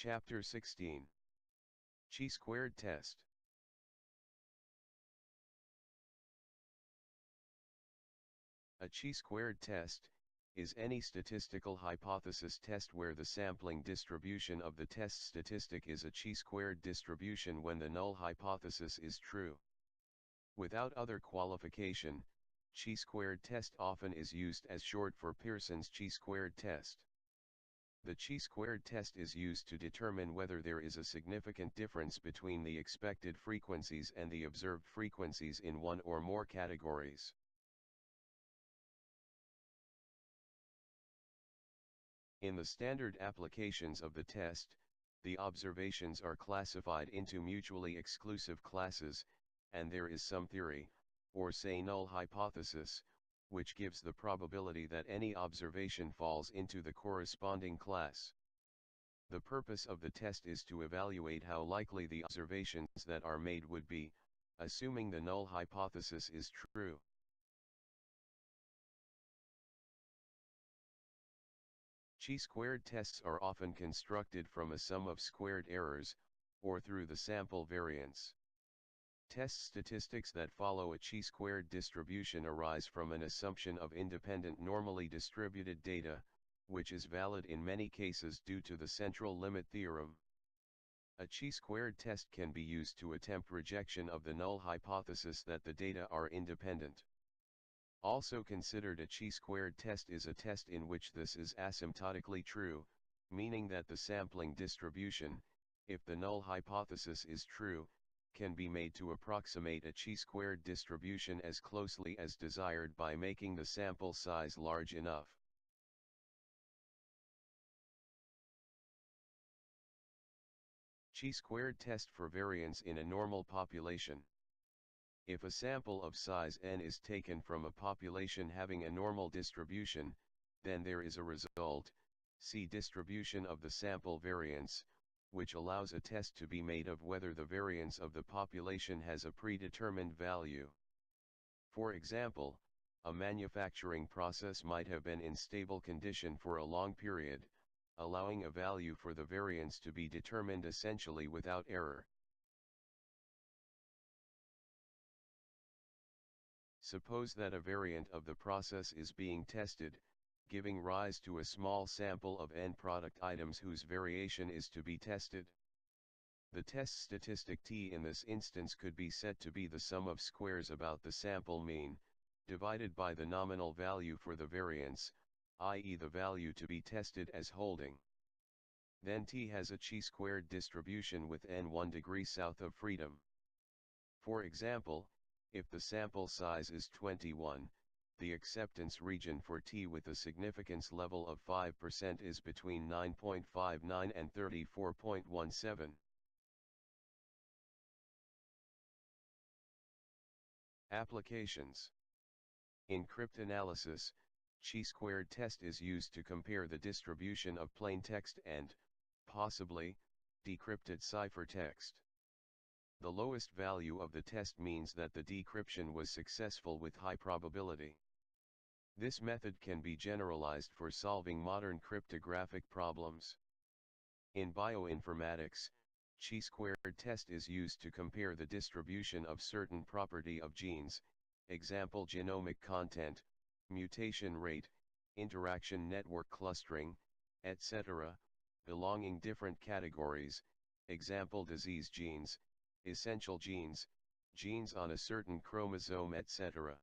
Chapter 16. Chi-squared test. A chi-squared test is any statistical hypothesis test where the sampling distribution of the test statistic is a chi-squared distribution when the null hypothesis is true. Without other qualification, chi-squared test often is used as short for Pearson's chi-squared test. The chi-squared test is used to determine whether there is a significant difference between the expected frequencies and the observed frequencies in one or more categories. In the standard applications of the test, the observations are classified into mutually exclusive classes, and there is some theory, or say null hypothesis, which gives the probability that any observation falls into the corresponding class. The purpose of the test is to evaluate how likely the observations that are made would be, assuming the null hypothesis is true. Chi-squared tests are often constructed from a sum of squared errors, or through the sample variance. Test statistics that follow a chi-squared distribution arise from an assumption of independent normally distributed data, which is valid in many cases due to the central limit theorem. A chi-squared test can be used to attempt rejection of the null hypothesis that the data are independent. Also considered a chi-squared test is a test in which this is asymptotically true, meaning that the sampling distribution, if the null hypothesis is true, can be made to approximate a chi-squared distribution as closely as desired by making the sample size large enough. Chi-squared test for variance in a normal population. If a sample of size n is taken from a population having a normal distribution, then there is a result, see distribution of the sample variance, which allows a test to be made of whether the variance of the population has a predetermined value. For example, a manufacturing process might have been in stable condition for a long period, allowing a value for the variance to be determined essentially without error. Suppose that a variant of the process is being tested, giving rise to a small sample of n product items whose variation is to be tested. The test statistic t in this instance could be set to be the sum of squares about the sample mean, divided by the nominal value for the variance, i.e. the value to be tested as holding. Then t has a chi-squared distribution with n 1 degree south of freedom. For example, if the sample size is 21, the acceptance region for t with a significance level of 5% is between 9.59 and 34.17. Applications. In cryptanalysis, chi-squared test is used to compare the distribution of plain text and, possibly, decrypted ciphertext. The lowest value of the test means that the decryption was successful with high probability. This method can be generalized for solving modern cryptographic problems. In bioinformatics, chi-squared test is used to compare the distribution of certain property of genes, example genomic content, mutation rate, interaction network clustering, etc., belonging different categories, example disease genes, essential genes, genes on a certain chromosome, etc.